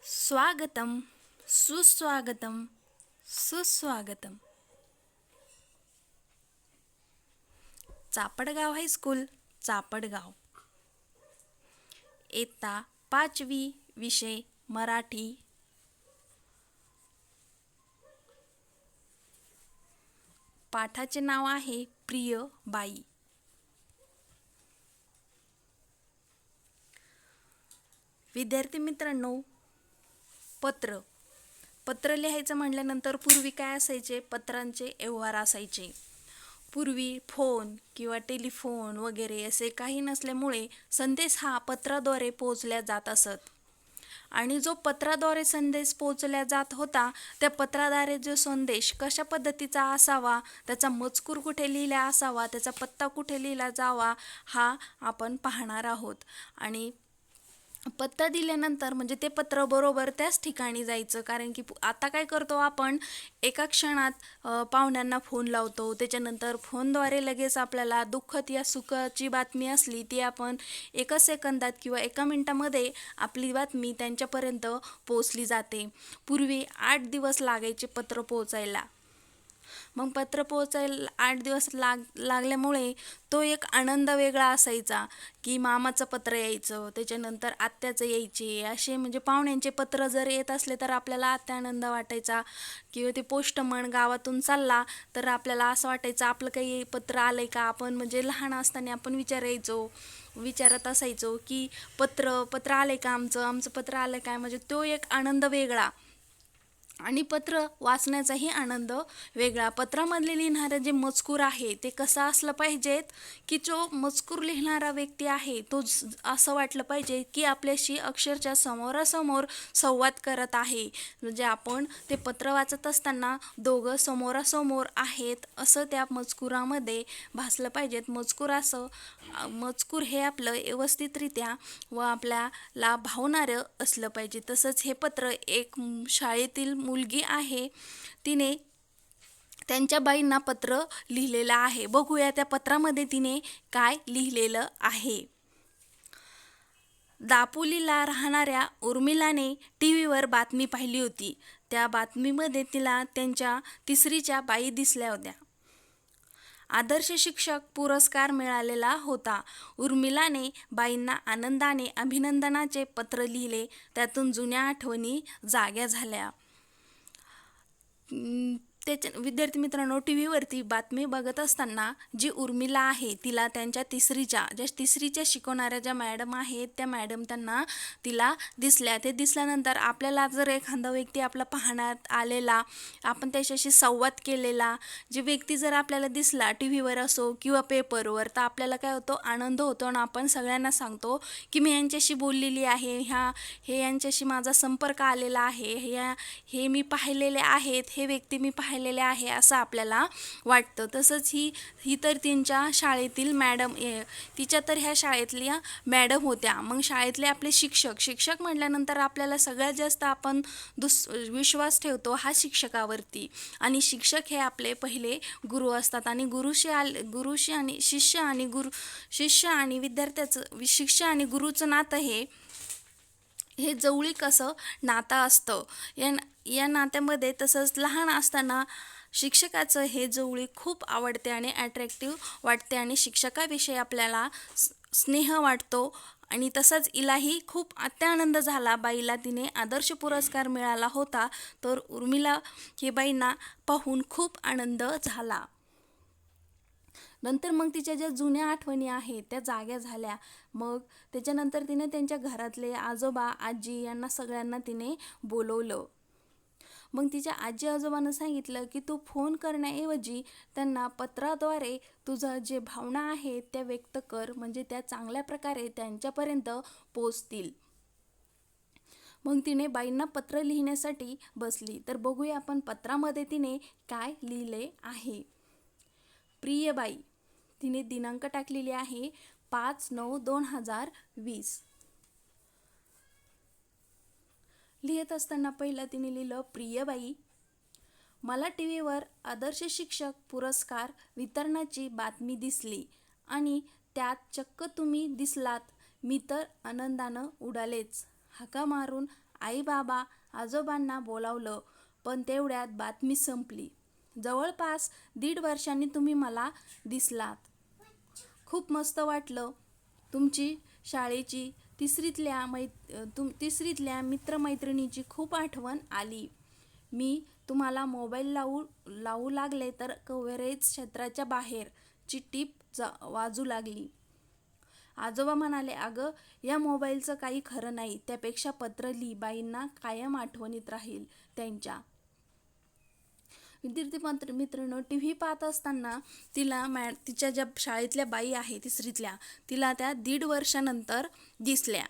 स्वागतम, सुस्वागतम, सुस्वागतम. चापडगाव हायस्कूल, चापडगाव. इयत्ता 5वी, विषय मराठी. पाठाचे नाव आहे प्रिय बाई. विद्यार्थी मित्रांनो, पत्र लिहायचं म्हटल्यानंतर पूर्वी काय असायचे? पत्रांचे व्यवहार असायचे. पूर्वी फोन किंवा टेलिफोन वगैरे असे काही नसल्यामुळे संदेश हा पत्राद्वारे पोहोचल्या जात असत. आणि जो पत्राद्वारे संदेश पोहोचल्या जात होता, त्या पत्राद्वारे जो संदेश कशा पद्धतीचा असावा, त्याचा मजकूर कुठे लिहिला असावा, त्याचा पत्ता कुठे लिहिला जावा, हा आपण पाहणार आहोत. आणि पत्ता दिल्यानंतर म्हणजे ते पत्र बरोबर त्याच ठिकाणी जायचं. कारण की आता काय करतो आपण, एका क्षणात पाहुण्यांना फोन लावतो, त्याच्यानंतर फोनद्वारे लगेच आपल्याला दुःखद या सुखाची बातमी असली ती आपण एका सेकंदात किंवा एका मिनिटामध्ये आपली बातमी त्यांच्यापर्यंत पोहोचली जाते. पूर्वी 8 दिवस लागायचे पत्र पोहोचायला. मग पत्र पोहोचायला 8 दिवस लागल्यामुळे तो एक आनंद वेगळा असायचा की मामाचं पत्र यायचं, त्याच्यानंतर आत्याचं यायचे. असे म्हणजे पाहुण्यांचे पत्र जर येत असले तर आपल्याला आनंद वाटायचा. किंवा ते पोस्टमन गावातून चालला तर आपल्याला असं वाटायचं आपलं काही पत्र आलंय का. आपण म्हणजे लहान असताना आपण विचारत असायचो की पत्र आलंय का, आमचं पत्र आलंय काय. म्हणजे तो एक आनंद वेगळा आणि पत्र वाचण्याचाही आनंद वेगळा. पत्रामधले लिहिणारं जे मजकूर आहे ते कसं असलं पाहिजेत की जो मजकूर लिहिणारा व्यक्ती आहे तो असं वाटलं पाहिजे की आपल्याशी अक्षरशः समोरासमोर संवाद करत आहे. म्हणजे आपण ते पत्र वाचत असताना दोघं समोरासमोर आहेत असं त्या मजकुरामध्ये भासलं पाहिजेत. मजकूर हे आपलं व्यवस्थितरित्या व आपल्याला भावणारं असलं पाहिजे. तसंच हे पत्र एक शाळेतील मुलगी आहे, तिने त्यांच्या बाईंना पत्र लिहिलेलं आहे. बघूया त्या पत्रामध्ये तिने काय लिहिलेलं आहे. दापोलीला राहणाऱ्या उर्मिलाने टीव्हीवर बातमी पाहिली होती. त्या बातमीमध्ये तिला त्यांच्या तिसरीच्या बाई दिसल्या होत्या. आदर्श शिक्षक पुरस्कार मिळालेला होता. उर्मिलाने बाईंना आनंदाने अभिनंदनाचे पत्र लिहिले. त्यातून जुन्या आठवणी जाग्या झाल्या. विद्यार्थी मित्रांनो, टी व्हीवरती बातमी बघत असताना जी उर्मिला आहे तिला त्यांच्या तिसरीच्या शिकवणाऱ्या ज्या मॅडम आहेत त्या मॅडम तिला दिसल्या. ते दिसल्यानंतर आपल्याला जर एखादा व्यक्ती आपला पाहण्यात आलेला, आपण त्याच्याशी संवाद केलेला जे व्यक्ती जर आपल्याला दिसला टी व्हीवर असो किंवा पेपरवर, तर आपल्याला काय होतो, आनंद होतो आणि आपण सगळ्यांना सांगतो की मी यांच्याशी बोललेली आहे, हे यांच्याशी माझा संपर्क आलेला आहे, हे मी पाहिलेले आहेत, हे व्यक्ती मी पाहिलेले आहे असं आपल्याला वाटतं. तसंच ही तर त्यांच्या शाळेतील मॅडम, तिच्या तर ह्या शाळेतल्या मॅडम होत्या. मग शाळेतले आपले शिक्षक म्हटल्यानंतर आपल्याला सगळ्यात जास्त आपण विश्वास ठेवतो हा शिक्षकावरती. आणि शिक्षक हे आपले पहिले गुरु असतात. आणि शिष्य आणि विद्यार्थ्याचं, शिष्य आणि गुरुचं नातं हे जवळीक असं नातं असतं. या नात्यामध्ये तसंच लहान असताना शिक्षकाचं हे जवळीक खूप आवडते आणि अट्रॅक्टिव्ह वाटते आणि शिक्षकाविषयी आपल्याला स्नेह वाटतो. आणि तसंच हिलाही खूप अत्यानंद झाला. बाईला तिने आदर्श पुरस्कार मिळाला होता, तर उर्मिला हे बाईंना पाहून खूप आनंद झाला. नंतर मग तिच्या ज्या जुन्या आठवणी आहेत त्या जाग्या झाल्या. मग त्याच्यानंतर तिने त्यांच्या घरातले आजोबा आजी यांना सगळ्यांना तिने बोलवलं. मग तिच्या आजी आजोबांना सांगितलं की तू फोन करण्याऐवजी त्यांना पत्राद्वारे तुझं जे भावना आहेत त्या व्यक्त कर, म्हणजे त्या चांगल्या प्रकारे त्यांच्यापर्यंत पोचतील. मग तिने बाईंना पत्र लिहिण्यासाठी बसली. तर बघूया आपण पत्रामध्ये तिने काय लिहिले आहे. प्रिय बाई, तिने दिनांक टाकलेली आहे 5/9/2020. लिहित असताना पहिलं तिने लिहिलं, प्रिय बाई, मला टी व्हीवर आदर्श शिक्षक पुरस्कार वितरणाची बातमी दिसली आणि त्यात चक्क तुम्ही दिसलात. मी तर आनंदानं उडालेच. हाका मारून आई बाबा आजोबांना बोलावलं, पण तेवढ्यात बातमी संपली. जवळपास 1.5 वर्षांनी तुम्ही मला दिसलात. खूप मस्त वाटलं. तुमची शाळेची तिसरीतल्या मित्रमैत्रिणीची खूप आठवण आली. मी तुम्हाला मोबाईल लावू लागले तर कव्हरेज क्षेत्राच्या बाहेर ची टीप वाजू लागली. आजोबा म्हणाले, अगं या मोबाईलचं काही खरं नाही, त्यापेक्षा पत्र लिही, बाईंना कायम आठवणीत राहील त्यांच्या. विद्यार्थी मित्रांनो, टी व्ही पाहत असताना तिच्या ज्या शाळेतल्या बाई आहे तिसरीतल्या, तिला त्या 1.5 वर्षानंतर दिसल्या.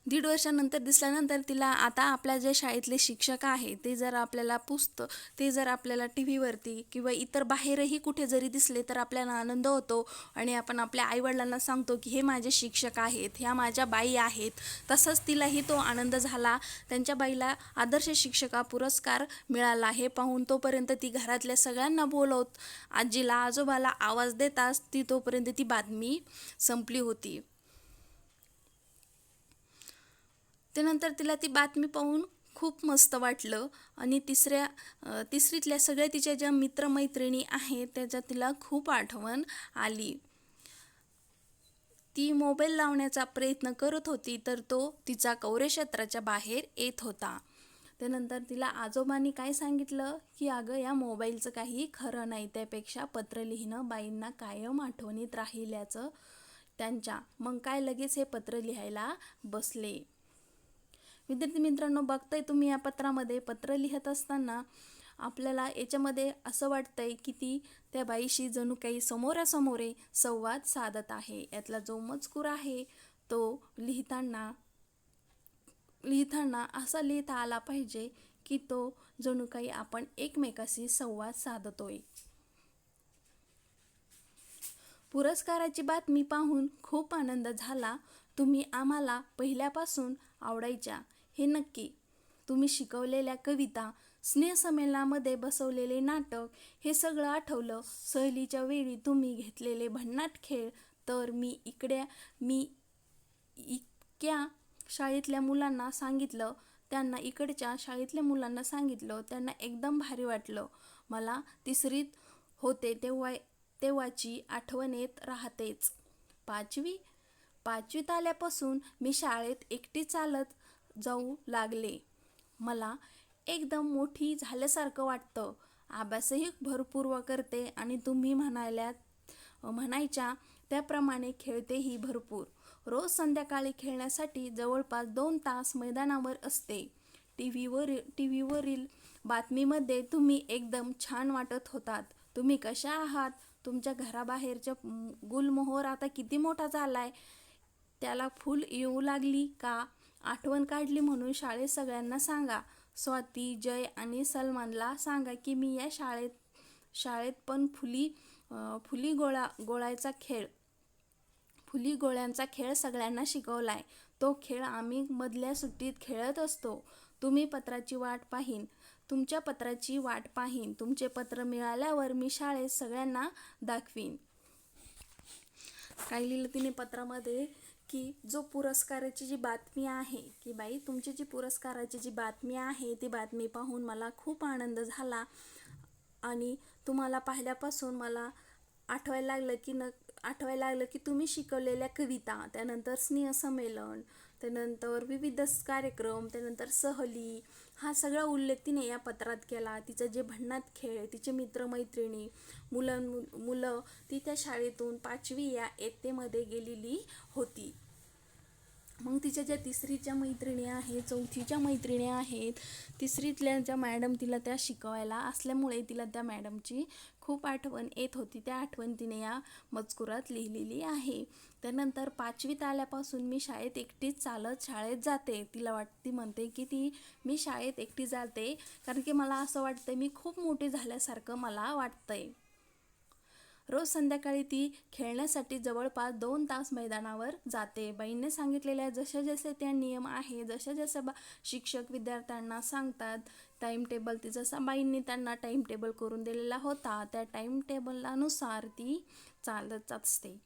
1.5 वर्षानंतर दिसल्यानंतर तिला आता आपल्या जे शाळेतले शिक्षक आहे ते जर आपल्याला टी व्हीवरती किंवा इतर बाहेरही कुठे जरी दिसले तर आपल्याला आनंद होतो आणि आपण आपल्या आईवडिलांना सांगतो की हे माझे शिक्षक आहेत, ह्या माझ्या बाई आहेत. तसंच तिलाही तो आनंद झाला. त्यांच्या बाईला आदर्श शिक्षका पुरस्कार मिळाला. हे पाहून तोपर्यंत ती घरातल्या सगळ्यांना बोलवत आजीला आजोबाला आवाज देताच तोपर्यंत ती बातमी संपली होती. त्यानंतर तिला ती बातमी पाहून खूप मस्त वाटलं आणि तिसरीतल्या सगळ्या तिच्या ज्या मित्रमैत्रिणी आहेत त्याच्या तिला खूप आठवण आली. ती मोबाईल लावण्याचा प्रयत्न करत होती तर तो तिचा कव्हरेज बाहेर येत होता. त्यानंतर तिला आजोबांनी काय सांगितलं की अगं या मोबाईलचं काही खरं नाही, त्यापेक्षा पत्र लिहिणं बाईंना कायम आठवणीत राहिल्याचं त्यांच्या. मग काय लगेच हे पत्र लिहायला बसले. विद्यार्थी मित्रांनो, बघताय तुम्ही या पत्रामध्ये पत्र लिहित असताना आपल्याला याच्यामध्ये असं वाटतंय की ती त्या बाईशी जणू काही समोरासमोरे संवाद साधत आहे. यातला जो मजकूर आहे तो लिहिताना असा लिहिता आला पाहिजे की तो जणू काही आपण एकमेकाशी संवाद साधतोय. पुरस्काराची बातमी पाहून खूप आनंद झाला. तुम्ही आम्हाला पहिल्यापासून आवडायच्या हे नक्की. तुम्ही शिकवलेल्या कविता, स्नेहसंमेलनामध्ये बसवलेले नाटक हे सगळं आठवलं. सहलीच्या वेळी तुम्ही घेतलेले भन्नाट खेळ तर मी इकडच्या शाळेतल्या मुलांना सांगितलं, त्यांना एकदम भारी वाटलं. मला तिसरीत होते तेव्हाची आठवण येत राहतेच. पाचवीत आल्यापासून मी शाळेत एकटी चालत जाऊ लागले. मला एकदम मोठी झाल्यासारखं वाटतं. अभ्यासही भरपूर करते आणि तुम्ही म्हणायच्या त्याप्रमाणे खेळतेही भरपूर. रोज संध्याकाळी खेळण्यासाठी जवळपास 2 तास मैदानावर असते. टीव्हीवरील बातमीमध्ये तुम्ही एकदम छान वाटत होतात. तुम्ही कशा आहात? तुमच्या घराबाहेरच्या गुलमोहर आता किती मोठा झालाय? त्याला फुल येऊ लागली का? आठवण काढली म्हणून शाळेत सगळ्यांना सांगा. स्वाती, जय आणि सलमानला सांगा की मी या शाळेत पण फुली गोळ्यांचा खेळ सगळ्यांना शिकवलाय. तो खेळ आम्ही मधल्या सुट्टीत खेळत असतो. तुमच्या पत्राची वाट पाहीन. तुमचे पत्र मिळाल्यावर मी शाळेत सगळ्यांना दाखवीन. काय लिहिलं तिने पत्रामध्ये की जो पुरस्काराची जी बातमी आहे की बाई तुमची जी पुरस्काराची जी बातमी आहे ती बातमी पाहून मला खूप आनंद झाला आणि तुम्हाला पाहिल्यापासून मला आठवायला लागलं की तुम्ही शिकवलेल्या कविता, त्यानंतर स्नेहसंमेलन, त्यानंतर विविध कार्यक्रम, त्यानंतर सहली, हा सगळा उल्लेख तिने या पत्रात केला. तिचं जे भन्नाट खेळ, तिचे मित्रमैत्रिणी, मुलं ती त्या शाळेतून 5वी या इयत्तेमध्ये गेलेली होती. मग तिच्या ज्या तिसरीच्या मैत्रिणी आहेत, चौथीच्या मैत्रिणी आहेत, तिसरीतल्या ज्या मॅडम तिला त्या शिकवायला असल्यामुळे तिला त्या मॅडमची खूप आठवण येत होती. त्या आठवण तिने या मजकुरात लिहिलेली आहे. त्यानंतर 5वीत आल्यापासून मी शाळेत एकटीच चालत शाळेत जाते. ती म्हणते की मी शाळेत एकटी जाते कारण की मला असं वाटतंय मी खूप मोठी झाल्यासारखं मला वाटतंय. रोज संध्याकाळी ती खेळण्यासाठी जवळपास 2 तास मैदानावर जाते. बाईंनी सांगितलेल्या जसे त्या नियम आहे, जसे शिक्षक विद्यार्थ्यांना सांगतात टाईमटेबल, जसा बाईंनी त्यांना टाईमटेबल करून दिलेला होता त्या टाईमटेबलनुसार ती चालत असते.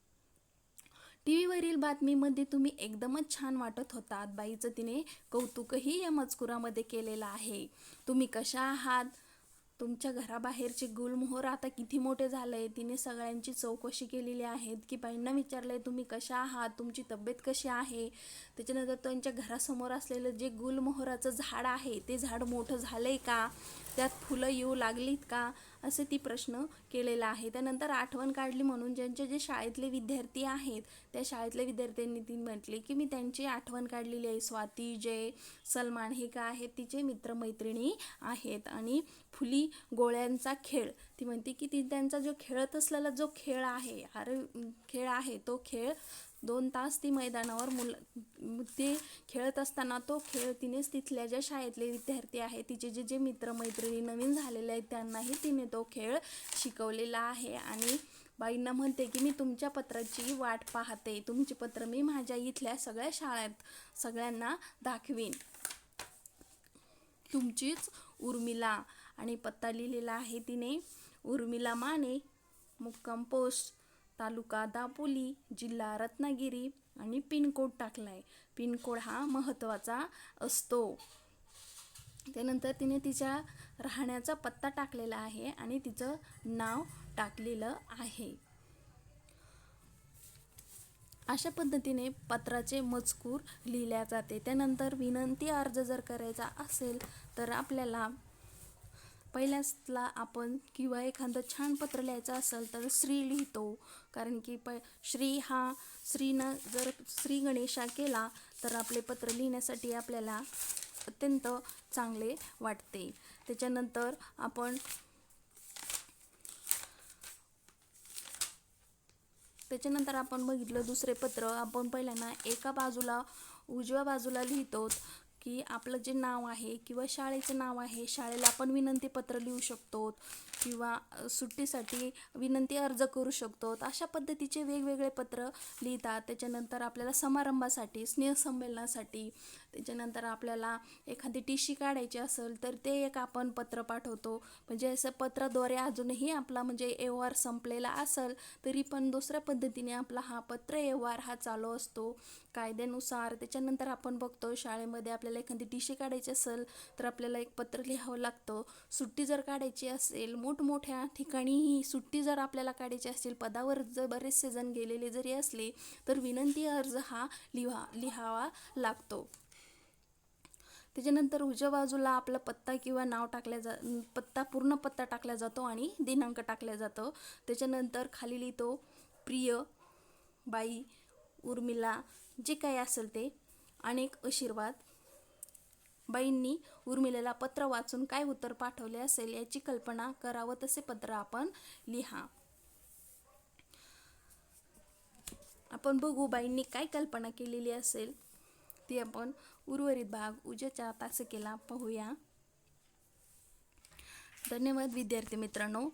टी व्हीवरील बातमीमध्ये तुम्ही एकदमच छान वाटत होतात. बाईचं तिने कौतुकही या मजकुरामध्ये केलेलं आहे. तुम्ही कशा आहात? तुमच्या घराबाहेरचे गुलमोहर आता किती मोठे झाले. तिने सगळ्यांची चौकशी केलेली आहे की बाईंना विचारले तुम्ही कशा आहात, तुमची तब्येत कशी आहे. त्याच्यानंतर त्यांच्या घरासमोर असलेलं जे गुलमोहराचं झाड आहे ते झाड मोठं झालंय का, त्यात फुलं येऊ लागलीत का, असे ती प्रश्न केलेला आहे. त्यानंतर आठवण काढली म्हणून ज्यांचे जे शाळेतले विद्यार्थी आहेत त्या शाळेतल्या विद्यार्थ्यांनी ती म्हटली की मी त्यांची आठवण काढलेली आहे. स्वाती, जय, सलमान हे काय आहेत तिचे मित्रमैत्रिणी आहेत. आणि फुली गोळ्यांचा खेळ, ती म्हणते की ती त्यांचा जो खेळत असलेला जो खेळ आहे तो खेळ 2 तास ती मैदानावर ते खेळत असताना तो खेळ तिनेच तिथल्या ज्या शाळेतले विद्यार्थी आहेत तिचे जे मित्रमैत्रिणी नवीन झालेले आहेत त्यांनाही तिने तो खेळ शिकवलेला आहे. आणि बाईंना म्हणते की मी तुमच्या पत्राची वाट पाहते, तुमचे पत्र मी माझ्या इथल्या सगळ्या शाळेत सगळ्यांना दाखवीन. तुमचीच उर्मिला. आणि पत्ता लिहिलेला आहे तिने उर्मिला माने, मुक्काम पोस्ट, तालुका दापोली, जिल्हा रत्नागिरी आणि पिनकोड टाकलाय. पिनकोड हा महत्त्वाचा असतो. त्यानंतर तिने तिच्या राहण्याचा पत्ता टाकलेला आहे आणि तिचं नाव टाकलेलं आहे. अशा पद्धतीने पत्राचे मजकूर लिहिल्या जाते. त्यानंतर विनंती अर्ज जर करायचा असेल तर आपल्याला पहिल्याला आपण किंवा एखादं छान पत्र लिहायचं असेल तर श्री लिहितो, कारण की श्रीनं जर श्री गणेशा केला तर आपले पत्र लिहिण्यासाठी आपल्याला अत्यंत चांगले वाटते. त्याच्यानंतर आपण बघितलं दुसरे पत्र. आपण पहिल्यांदा एका बाजूला उजव्या बाजूला लिहितो की आपलं जे नाव आहे किंवा शाळेचं नाव आहे, शाळेला आपण विनंती पत्र लिहू शकतो किंवा सुट्टीसाठी विनंती अर्ज करू शकतो. अशा पद्धतीचे वेगवेगळे पत्र लिहितात. त्याच्यानंतर आपल्याला समारंभासाठी, स्नेहसंमेलनासाठी, त्याच्यानंतर आपल्याला एखादी टीशी काढायची असेल तर ते एक आपण पत्र पाठवतो. म्हणजे असं पत्राद्वारे अजूनही आपला म्हणजे व्यवहार संपलेला असेल तरी पण दुसऱ्या पद्धतीने आपला हा पत्र व्यवहार हा चालू असतो कायद्यानुसार. त्याच्यानंतर आपण बघतो शाळेमध्ये आपल्याला एखादी टीशी काढायची असेल तर आपल्याला एक पत्र लिहावं लागतं. सुट्टी जर काढायची असेल, मोठमोठ्या ठिकाणीही सुट्टी जर आपल्याला काढायची असेल, पदावर जर बरेचसे जण गेलेले जरी असले तर विनंती अर्ज हा लिहावा लागतो. त्याच्यानंतर उजव्या बाजूला आपला पत्ता किंवा नाव पूर्ण पत्ता टाकला जातो आणि दिनांक टाकला जातो. त्याच्यानंतर खाली लिहितो प्रिय बाई उर्मिला, जे काही असेल ते, अनेक आशीर्वाद. बाईंनी उर्मिलेला पत्र वाचून काय उत्तर पाठवले असेल याची कल्पना करावं तसे पत्र आपण लिहा. आपण बघू बाईंनी काय कल्पना केलेली असेल ती आपण उर्वरित भाग उद्याच्या तासिकेला पाहूया. धन्यवाद विद्यार्थी मित्रांनो.